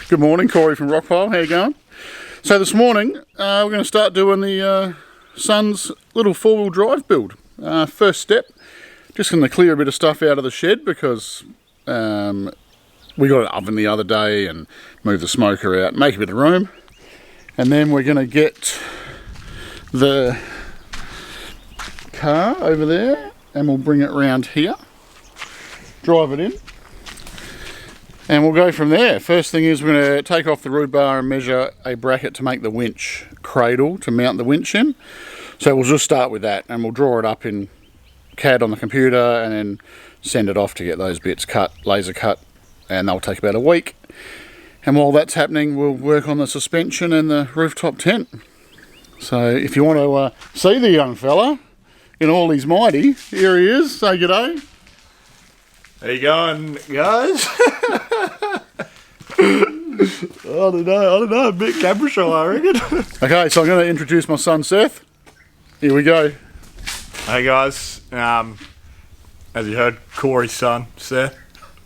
Good morning, Corey from Rockpile. How you going? So this morning we're going to start doing the son's little four-wheel drive build. First step, just going to clear a bit of stuff out of the shed because we got an oven the other day and move the smoker out, make a bit of room, and then we're going to get the car over there and we'll bring it round here, drive it in, and we'll go from there. First thing is we're going to take off the root bar and measure a bracket to make the winch cradle to mount the winch in. So we'll just start with that and we'll draw it up in CAD on the computer and then send it off to get those bits cut, laser cut, and they'll take about a week. And while that's happening, we'll work on the suspension and the rooftop tent. So if you want to see the young fella in all his mighty, here he is. Say g'day. How you going, guys? I don't know, a bit camera shy, I reckon. Okay, so I'm going to introduce my son Seth. Here we go. Hey guys, as you heard, Corey's son, Seth.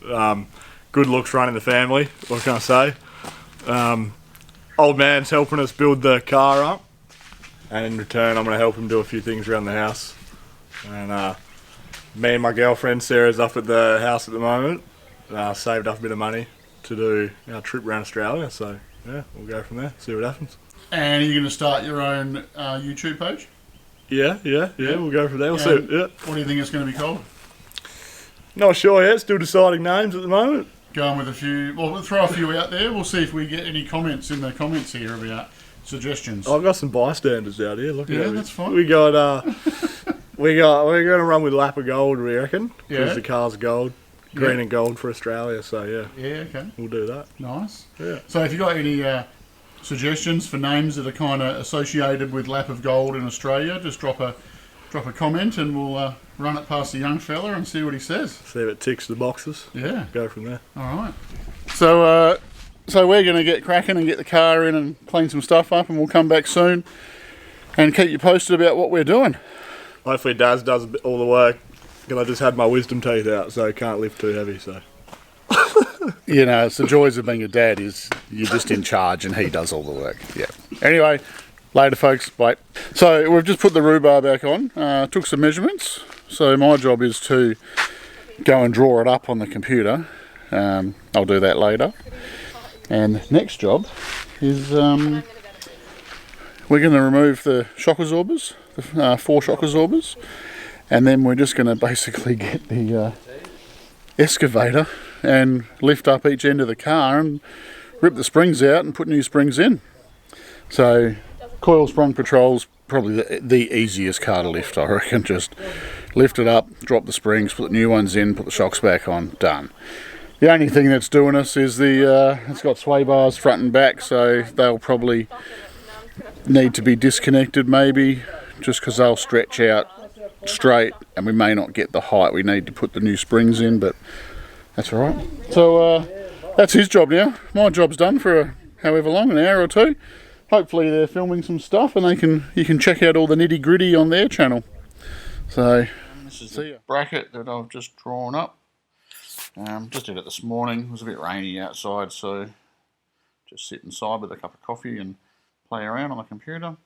Good looks running the family, what can I say? Old man's helping us build the car up, and in return I'm going to help him do a few things around the house. And me and my girlfriend Sarah's up at the house at the moment. Saved up a bit of money to do our trip around Australia, so yeah, we'll go from there, see what happens. And are you going to start your own YouTube page? Yeah, we'll go from there. We'll see. Yeah. What do you think it's going to be called? Not sure yet, still deciding names at the moment. Going with a few, well, we'll throw a few out there. We'll see if we get any comments in the comments here about suggestions. I've got some bystanders out here. Look at that's fine. We got, we're going to run with lap of gold, we reckon, because the car's gold. Green and gold for Australia, so yeah. Yeah, okay. We'll do that. Nice. Yeah. So if you've got any suggestions for names that are kind of associated with lap of gold in Australia, just drop a comment and we'll run it past the young fella and see what he says. See if it ticks the boxes. Yeah. Go from there. All right. So we're going to get cracking and get the car in and clean some stuff up, and we'll come back soon and keep you posted about what we're doing. Hopefully Daz does all the work. I just had my wisdom teeth out, so I can't lift too heavy, so. You know, it's the joys of being a dad is you're just in charge and he does all the work. Yeah. Anyway, later folks, bye. So we've just put the rhubarb back on, took some measurements. So my job is to go and draw it up on the computer. I'll do that later. And next job is we're going to remove the shock absorbers, the 4 shock absorbers. And then we're just going to basically get the excavator and lift up each end of the car and rip the springs out and put new springs in. So coil sprung patrol's probably the easiest car to lift, I reckon. Just lift it up, drop the springs, put the new ones in, put the shocks back on, done. The only thing that's doing us is it's got sway bars front and back, so they'll probably need to be disconnected maybe, just because they'll stretch out straight and we may not get the height we need to put the new springs in, but that's all right. So that's his job now. My job's done for however long, an hour or two. Hopefully they're filming some stuff and you can check out all the nitty gritty on their channel. So this is the bracket that I've just drawn up. Just did it this morning. It was a bit rainy outside, so just sit inside with a cup of coffee and play around on the computer.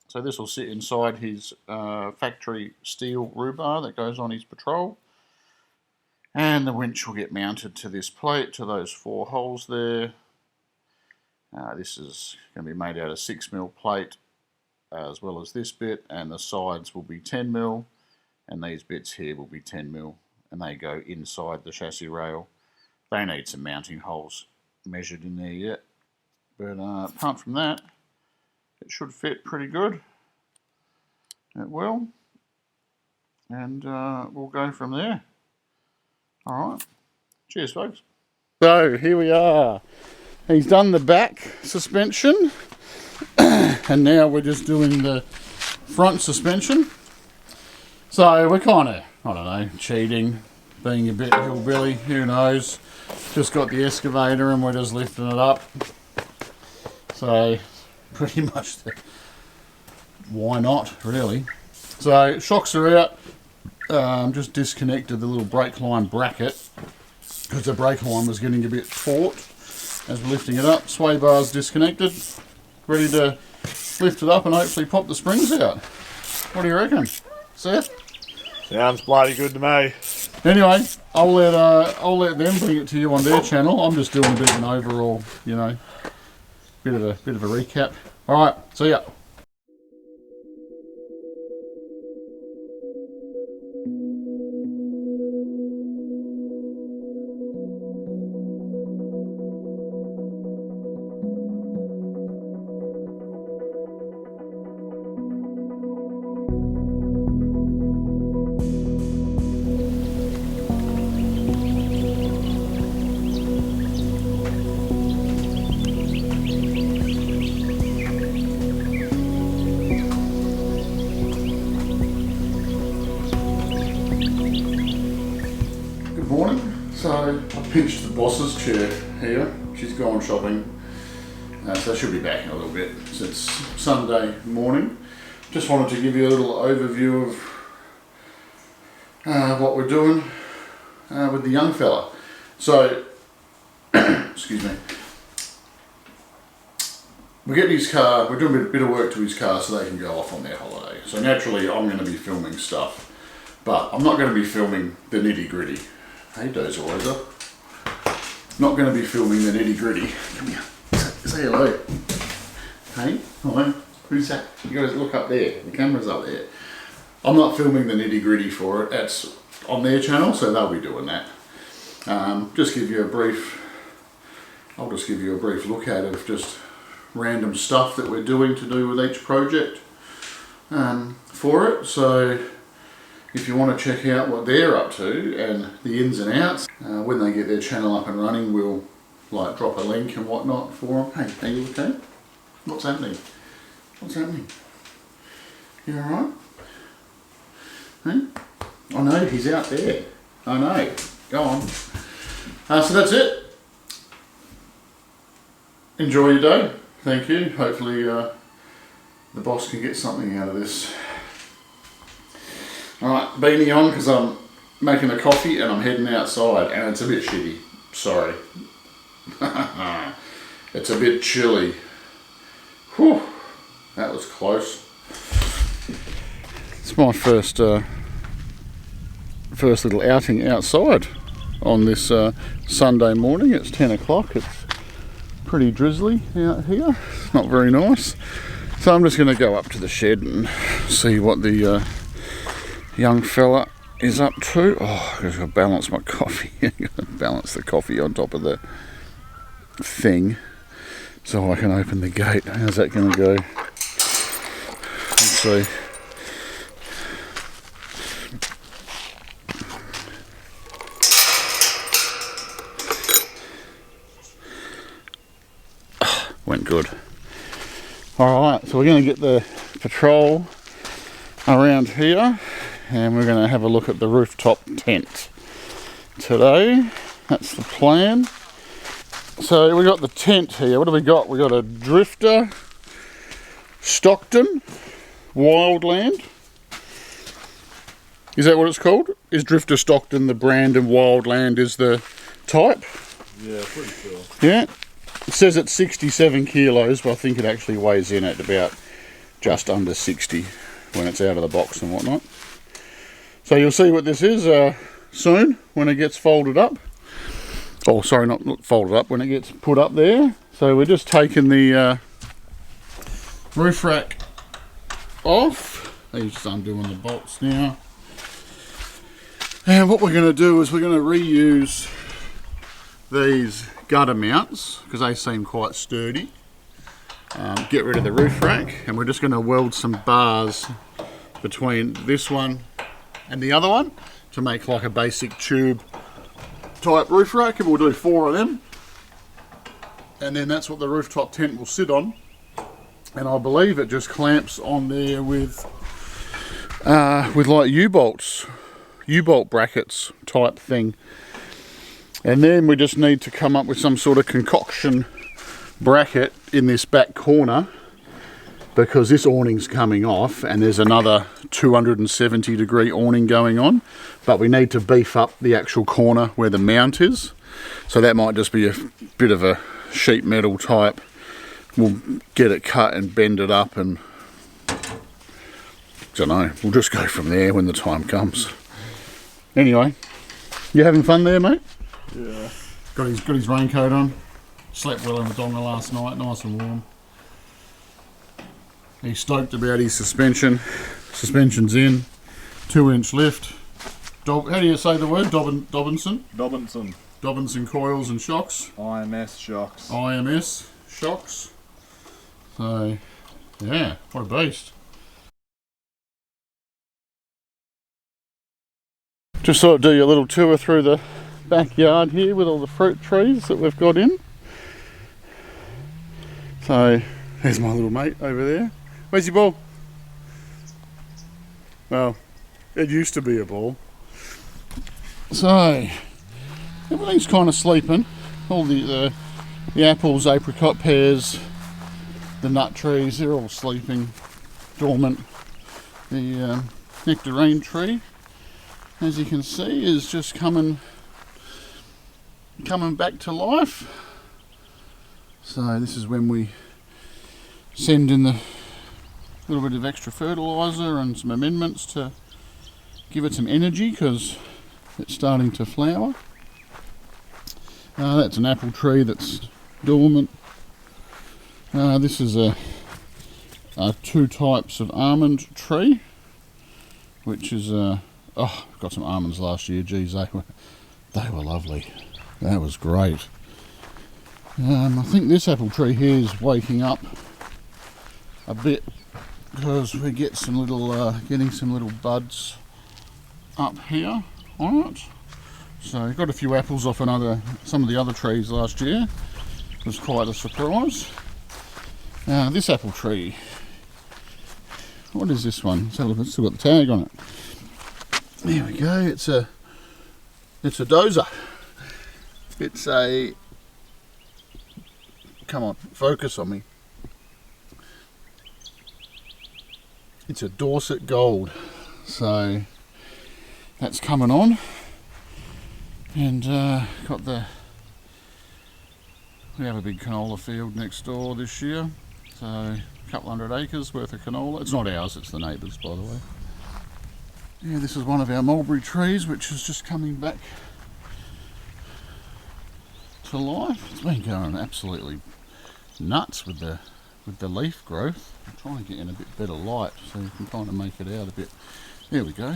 So this will sit inside his factory steel rhubar that goes on his patrol. And the winch will get mounted to this plate, to those 4 holes there. This is going to be made out of 6mm plate, as well as this bit, and the sides will be 10mm, and these bits here will be 10mm, and they go inside the chassis rail. They need some mounting holes measured in there yet, but apart from that, it should fit pretty good. It will. And we'll go from there. Alright. Cheers, folks. So, here we are. He's done the back suspension. And now we're just doing the front suspension. So, we're kind of, I don't know, cheating, being a bit hillbilly, who knows. Just got the excavator and we're just lifting it up. So, pretty much why not, really. So shocks are out. Just disconnected the little brake line bracket because the brake line was getting a bit taut. as we're lifting it up. Sway bar's disconnected, ready to lift it up and hopefully pop the springs out. What do you reckon, Seth? Sounds bloody good to me. Anyway, I'll let them bring it to you on their channel. I'm just doing a bit of an overall, you know, bit of a recap. All right, see ya. So I pinched the boss's chair here. She's gone shopping, so she'll be back in a little bit. So it's Sunday morning. Just wanted to give you a little overview of what we're doing with the young fella. So, excuse me. We're getting his car, we're doing a bit of work to his car so they can go off on their holiday. So naturally I'm going to be filming stuff, but I'm not going to be filming the nitty gritty. Hey Dozer, not going to be filming the nitty gritty. Come here, say hello. Hey, hello, who's that? You guys look up there, the camera's up there. I'm not filming the nitty gritty for it, that's on their channel, so they'll be doing that. Just give you a brief, I'll just give you a brief look at of just random stuff that we're doing to do with each project for it. So if you want to check out what they're up to and the ins and outs, when they get their channel up and running, we'll like drop a link and whatnot for them. Hey, are you okay? What's happening? What's happening? You alright? Hey? I know, he's out there. I know. Go on. So that's it. Enjoy your day. Thank you. Hopefully the boss can get something out of this. Alright, beanie on because I'm making a coffee and I'm heading outside and it's a bit shitty. Sorry. It's a bit chilly. Whew, that was close. It's my first little outing outside on this Sunday morning. It's 10 o'clock. It's pretty drizzly out here. It's not very nice. So I'm just going to go up to the shed and see what the young fella is up to. Oh, I've got to balance my coffee. I've got to balance the coffee on top of the thing so I can open the gate. How's that going to go? Let's see. Went good. Alright, so we're going to get the patrol around here and we're going to have a look at the rooftop tent today. That's the plan. So we got the tent here. What do we got? We got a Drifter Stockton Wildland. Is that what it's called? Is Drifter Stockton the brand and Wildland is the type? Yeah, pretty sure. Yeah. It says it's 67 kilos, but I think it actually weighs in at about just under 60 when it's out of the box and whatnot. So you'll see what this is soon when it gets folded up. Oh, sorry, not folded up, when it gets put up there. So we're just taking the roof rack off. He's just undoing the bolts now. And what we're going to do is we're going to reuse these gutter mounts because they seem quite sturdy. Get rid of the roof rack and we're just going to weld some bars between this one and the other one to make like a basic tube type roof rack, and we'll do 4 of them and then that's what the rooftop tent will sit on. And I believe it just clamps on there with like U-bolt brackets type thing. And then we just need to come up with some sort of concoction bracket in this back corner because this awning's coming off and there's another 270 degree awning going on, but we need to beef up the actual corner where the mount is. So that might just be a bit of a sheet metal type. We'll get it cut and bend it up, and don't know, we'll just go from there when the time comes. Anyway, you having fun there, mate? Yeah. Got his raincoat on. Slept well in the donga last night, nice and warm. He's stoked about his suspension. Suspension's in. 2-inch lift. How do you say the word? Dobinson? Dobinson coils and shocks. IMS shocks. IMS shocks. So, yeah, what a beast. Just thought I'd do you a little tour through the backyard here with all the fruit trees that we've got in. So, there's my little mate over there. Where's your ball? Well, it used to be a ball. So, everything's kind of sleeping. All the apples, apricot, pears, the nut trees, they're all sleeping, dormant. The nectarine tree, as you can see, is just coming back to life. So this is when we send in the little bit of extra fertiliser and some amendments to give it some energy, because it's starting to flower. That's an apple tree that's dormant. This is a 2 types of almond tree, which is got some almonds last year. Geez, they were lovely. That was great. I think this apple tree here is waking up a bit, because we get some little getting some little buds up here on it. So I got a few apples off some of the other trees last year. It was quite a surprise. This apple tree, what is this one? It's still got the tag on it. There we go. It's a dozer. It's a, come on, focus on me. It's a Dorset Gold. So that's coming on, and we have a big canola field next door this year. So a couple 100 acres worth of canola. It's not ours, it's the neighbours, by the way. Yeah, this is one of our mulberry trees, which is just coming back to life. It's been going absolutely nuts with the leaf growth. I'm trying to get in a bit better light so you can kind of make it out a bit. There we go.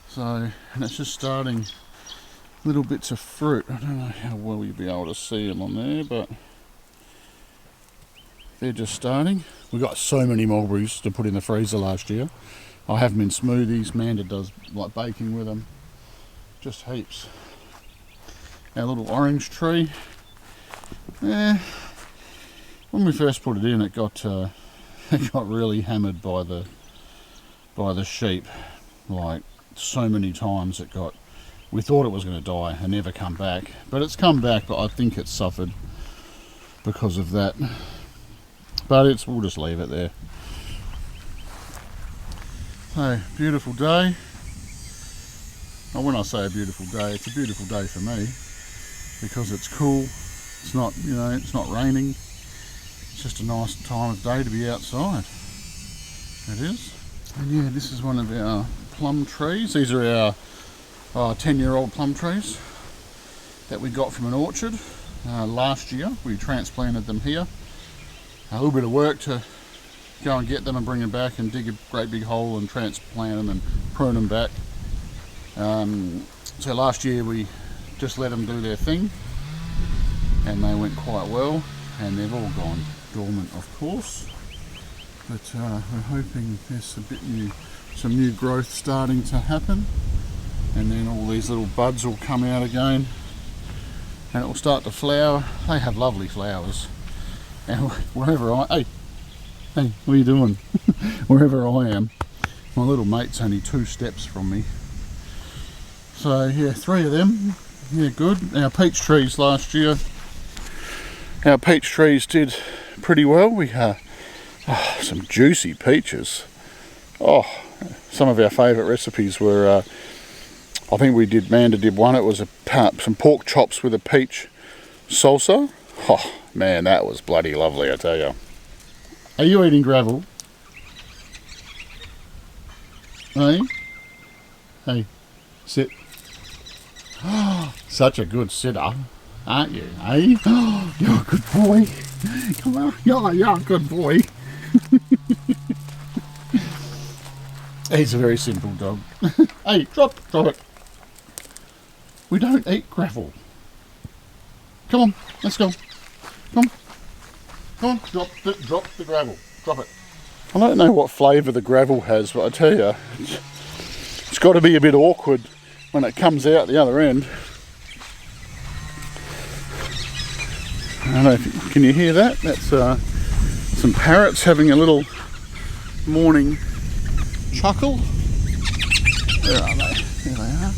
So, and it's just starting little bits of fruit. I don't know how well you'll be able to see them on there, but they're just starting. We got so many mulberries to put in the freezer last year. I have them in smoothies. Manda does like baking with them. Just heaps. Our little orange tree. When we first put it in, it got really hammered by the sheep. Like so many times we thought it was going to die and never come back. But it's come back, but I think it's suffered because of that. But we'll just leave it there. So, beautiful day. Well, when I say a beautiful day, it's a beautiful day for me because it's cool. It's not, it's not raining. It's just a nice time of day to be outside. It is. And yeah, this is one of our plum trees. These are our 10-year-old plum trees that we got from an orchard last year. We transplanted them here. A little bit of work to go and get them and bring them back and dig a great big hole and transplant them and prune them back. So last year we just let them do their thing and they went quite well, and they've all gone dormant, of course. But we're hoping there's some new growth starting to happen, and then all these little buds will come out again and it will start to flower. They have lovely flowers, and wherever hey, what are you doing? Wherever I am, my little mate's only 2 steps from me. So yeah, 3 of them. Yeah, good. Our peach trees last year, our peach trees did pretty well. We had some juicy peaches. Some of our favourite recipes were, I think Manda did one. It was some pork chops with a peach salsa. Oh, man, that was bloody lovely, I tell you. Are you eating gravel? Hey? Hey, sit. Such a good sitter, aren't you, eh? You're a good boy. Come on, you're a good boy. He's a very simple dog. Hey, drop it. We don't eat gravel. Come on, let's go. Come on, drop the gravel. Drop it. I don't know what flavour the gravel has, but I tell you, it's got to be a bit awkward when it comes out the other end. I don't know if, can you hear that? That's some parrots having a little morning chuckle. Where are they? There they are.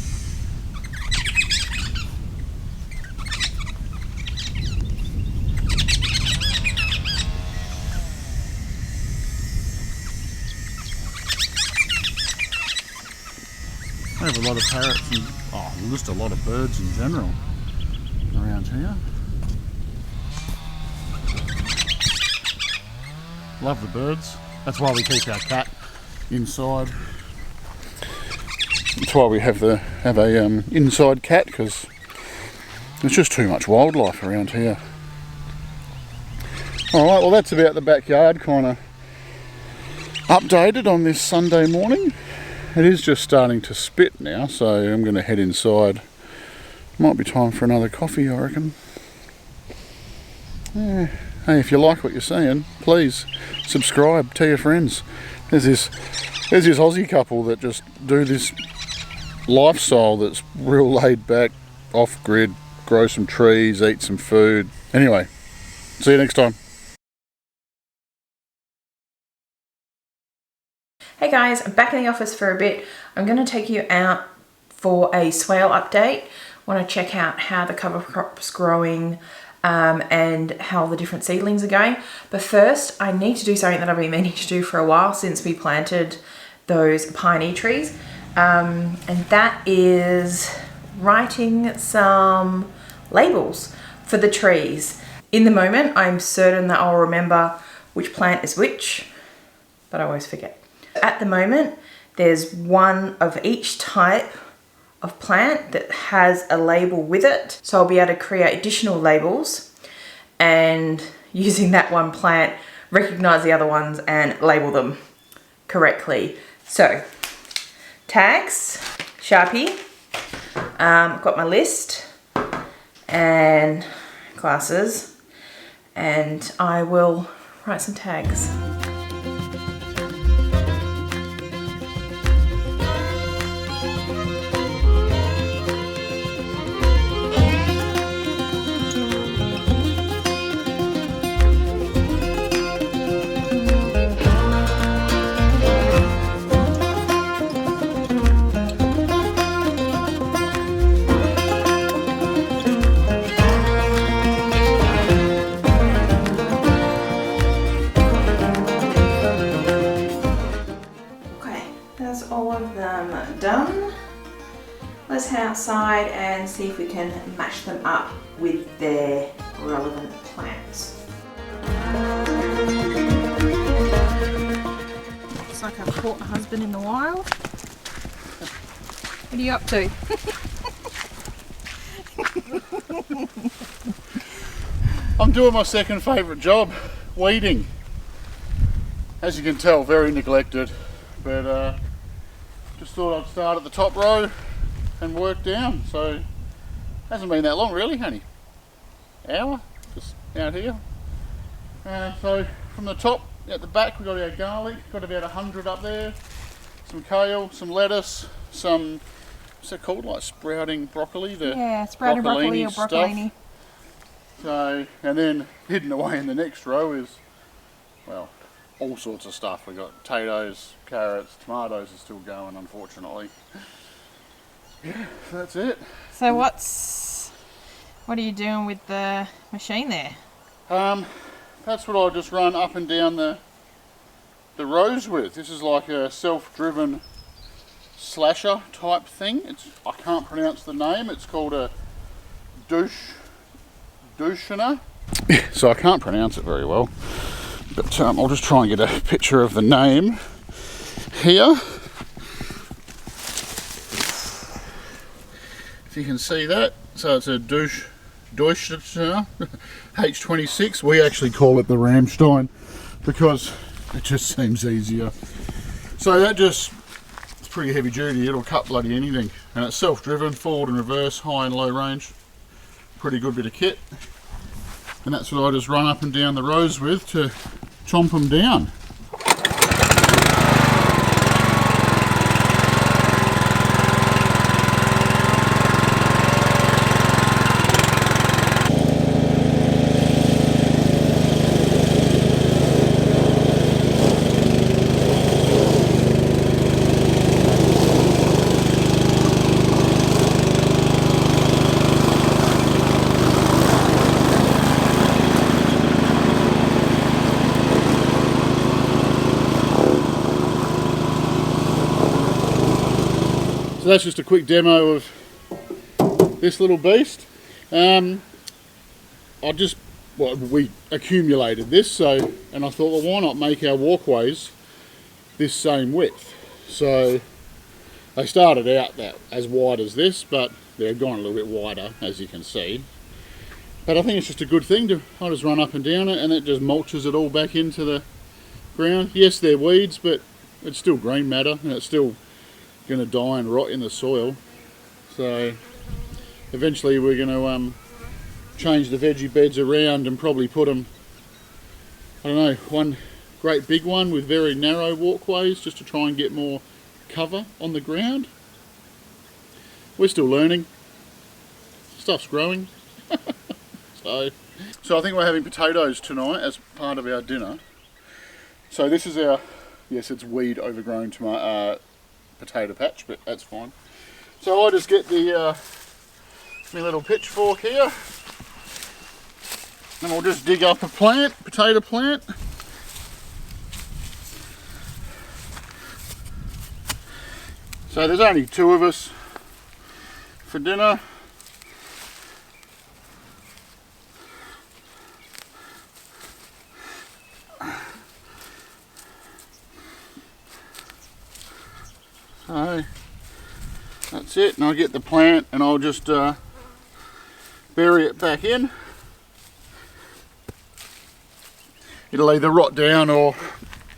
I have a lot of parrots and just a lot of birds in general around here. Love the birds. That's why we keep our cat inside. That's why we have a inside cat, because there's just too much wildlife around here. Alright, well that's about the backyard kind of updated on this Sunday morning. It is just starting to spit now, so I'm going to head inside. Might be time for another coffee, I reckon. Yeah. Hey, if you like what you're seeing, please subscribe, tell your friends. There's this Aussie couple that just do this lifestyle that's real laid back, off grid, grow some trees, eat some food. Anyway, see you next time. Hey guys, I'm back in the office for a bit. I'm going to take you out for a swale update. I want to check out how the cover crop's growing and how the different seedlings are going. But first, I need to do something that I've been meaning to do for a while since we planted those piney trees. And that is writing some labels for the trees. In the moment, I'm certain that I'll remember which plant is which, but I always forget. At the moment, there's one of each type of plant that has a label with it. So I'll be able to create additional labels and using that one plant, recognize the other ones and label them correctly. So, tags, Sharpie, got my list and glasses, and I will write some tags. All of them done. Let's head outside and see if we can match them up with their relevant plants. Looks like I've caught a husband in the wild. What are you up to? I'm doing my second favourite job, weeding. As you can tell, very neglected, but just thought I'd start at the top row and work down. So hasn't been that long really, honey. Hour, just out here. So from the top, at the back we've got our garlic, got about 100 up there. Some kale, some lettuce, some, what's that called, like sprouting broccoli? Yeah, sprouting broccoli or broccolini. So, and then hidden away in the next row is, well, all sorts of stuff. We've got potatoes, carrots, tomatoes are still going, unfortunately. Yeah, that's it. So what are you doing with the machine there? That's what I'll just run up and down the rows with. This is like a self-driven slasher type thing. I can't pronounce the name. It's called a douchener. so I can't pronounce it very well, but I'll just try and get a picture of the name here. If you can see that, so it's a Deutsche H26. We actually call it the Ramstein because it just seems easier. So that just, it's pretty heavy duty, it'll cut bloody anything. And it's self-driven, forward and reverse, high and low range. Pretty good bit of kit. And that's what I just run up and down the rows with to chomp them down. So that's just a quick demo of this little beast. We accumulated this, and I thought, well, why not make our walkways this same width? So they started out as wide as this, but they've gone a little bit wider, as you can see. But I think it's just a good thing I'll just run up and down it, and it just mulches it all back into the ground. Yes, they're weeds, but it's still green matter, and it's still going to die and rot in the soil. So eventually we're going to change the veggie beds around and probably put them, I don't know, one great big one with very narrow walkways just to try and get more cover on the ground. We're still learning, stuff's growing. so I think we're having potatoes tonight as part of our dinner. So this is our, yes, it's weed overgrown potato patch, but that's fine. So I just get the my little pitchfork here, and I'll just dig up a potato plant. So there's only 2 of us for dinner. So that's it, and I'll get the plant and I'll just bury it back in. It'll either rot down or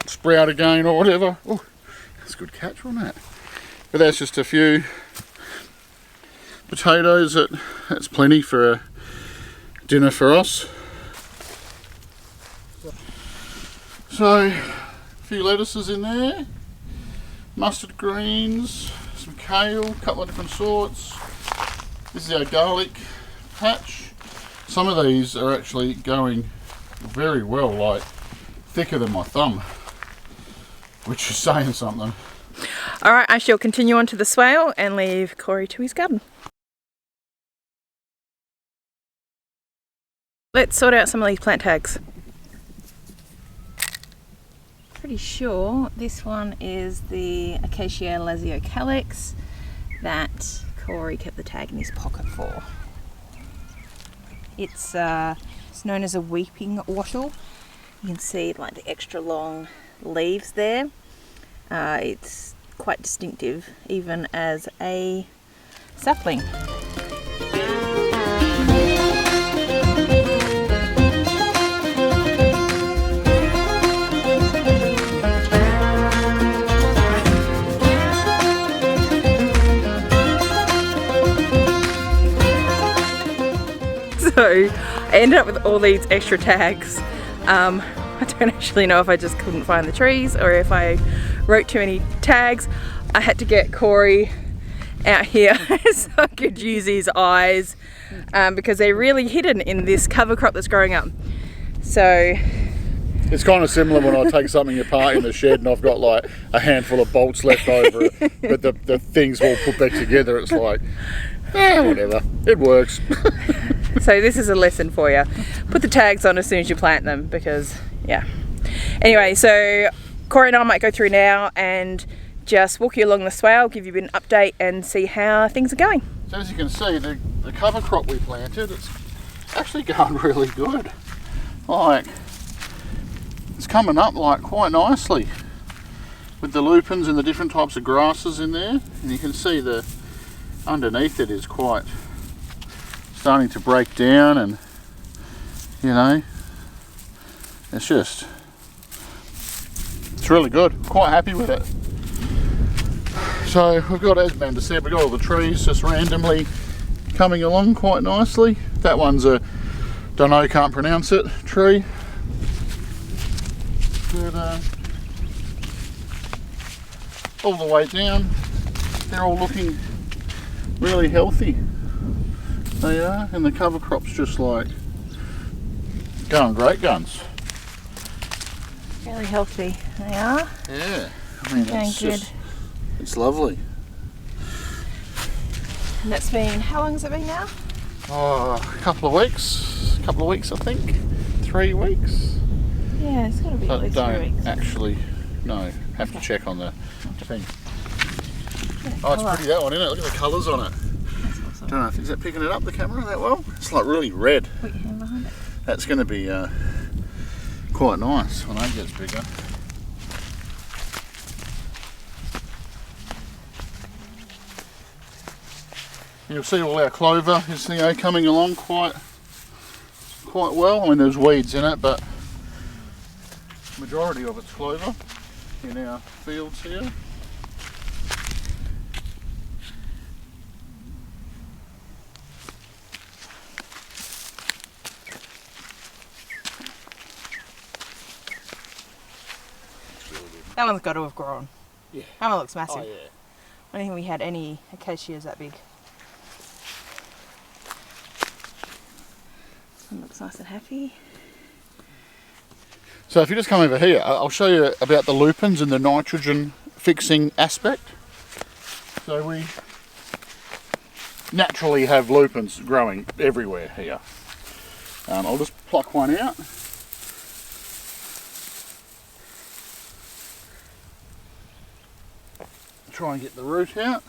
sprout again or whatever. Oh, that's a good catch on that. But that's just a few potatoes. That's plenty for a dinner for us. So a few lettuces in there. Mustard greens, some kale, a couple of different sorts. This is our garlic patch. Some of these are actually going very well, like thicker than my thumb, which is saying something. All right, I shall continue on to the swale and leave Corey to his garden. Let's sort out some of these plant tags. Pretty sure this one is the Acacia lasiocalyx that Corey kept the tag in his pocket for. It's known as a weeping wattle. You can see like the extra long leaves there. It's quite distinctive even as a sapling. So I ended up with all these extra tags. I don't actually know if I just couldn't find the trees or if I wrote too many tags. I had to get Corey out here so I could use his eyes because they're really hidden in this cover crop that's growing up. So it's kind of similar when I take something apart in the shed and I've got like a handful of bolts left over it, but the things all put back together. It's like, whatever, it works. So this is a lesson for you. Put the tags on as soon as you plant them because, yeah. Anyway, so Corey and I might go through now and just walk you along the swale, give you an update and see how things are going. So as you can see, the cover crop we planted, it's actually going really good. like, it's coming up like quite nicely with the lupins and the different types of grasses in there, and you can see the underneath it is quite starting to break down, and you know, it's really good. Quite happy with it. So we've got, as Amanda said, we've got all the trees just randomly coming along quite nicely. That one's a, don't know, can't pronounce it, tree. But all the way down, they're all looking really healthy. They are, and the cover crop's just like going great guns. Really healthy they are. Yeah, I mean, Going it's good. just, it's lovely. And that's been, how long has it been now? Oh, a couple of weeks I think, 3 weeks. Yeah, it's got to be at least 3 Don't weeks. actually, no, have to check on the thing. Yeah, Oh, it's colour. pretty, that one, isn't it? Look at the colours on it. That's awesome. Don't know if, is that picking it up, the camera, that well? It's like really red. Put your hand behind it. That's going to be quite nice when that gets bigger. You'll see all our clover is, you know, coming along quite well. I mean, there's weeds in it, but majority of it's clover in our fields here. That one's got to have grown. Yeah. That one looks massive. Oh yeah. I don't think we had any acacias that big. One looks nice and happy. So if you just come over here, I'll show you about the lupins and the nitrogen fixing aspect. So we naturally have lupins growing everywhere here. I'll just pluck one out. Try and get the root out.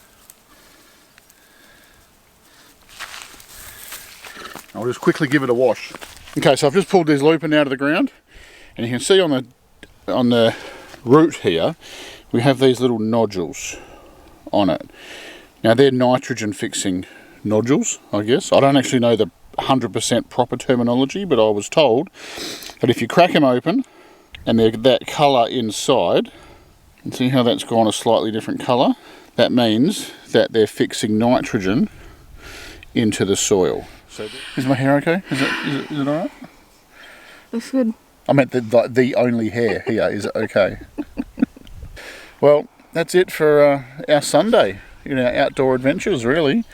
I'll just quickly give it a wash. Okay, so I've just pulled this lupin out of the ground, and you can see on the root here we have these little nodules on it. Now they're nitrogen fixing nodules, I guess. I don't actually know the 100% proper terminology, but I was told that if you crack them open and they're that colour inside, and see how that's gone a slightly different colour, that means that they're fixing nitrogen into the soil. So is my hair okay? Is it alright? Looks good. I meant the only hair here. Is it okay? Well, that's it for our Sunday, you know, outdoor adventures really.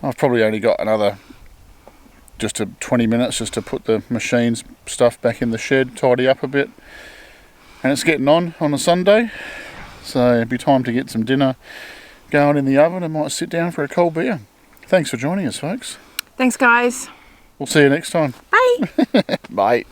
I've probably only got another just 20 minutes just to put the machines stuff back in the shed, tidy up a bit. And it's getting on a Sunday, so it'll be time to get some dinner going in the oven and might sit down for a cold beer. Thanks for joining us, folks. Thanks, guys. We'll see you next time. Bye. Bye.